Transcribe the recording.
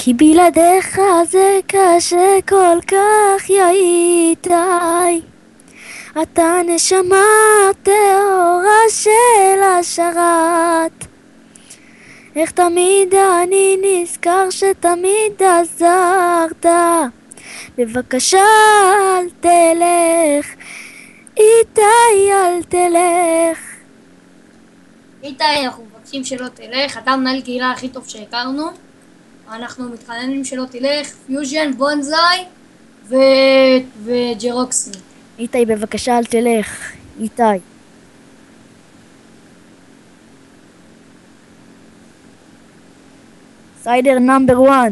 כי בלעדיך זה קשה כל כך, יא איתי. אתה נשמה טהורה של השרת. איך תמיד אני נזכר שתמיד עזרת. בבקשה אל תלך, איתי אל תלך. איתי, אנחנו מבקשים שלא תלך, אתה מנהל קהילה הכי טוב שהכרנו. אנחנו מתחננים שלא תלך, פיוז'ן, בונזאי וג'רוקסי. איתי בבקשה אל תלך, איתי. סיידר נאמבר 1.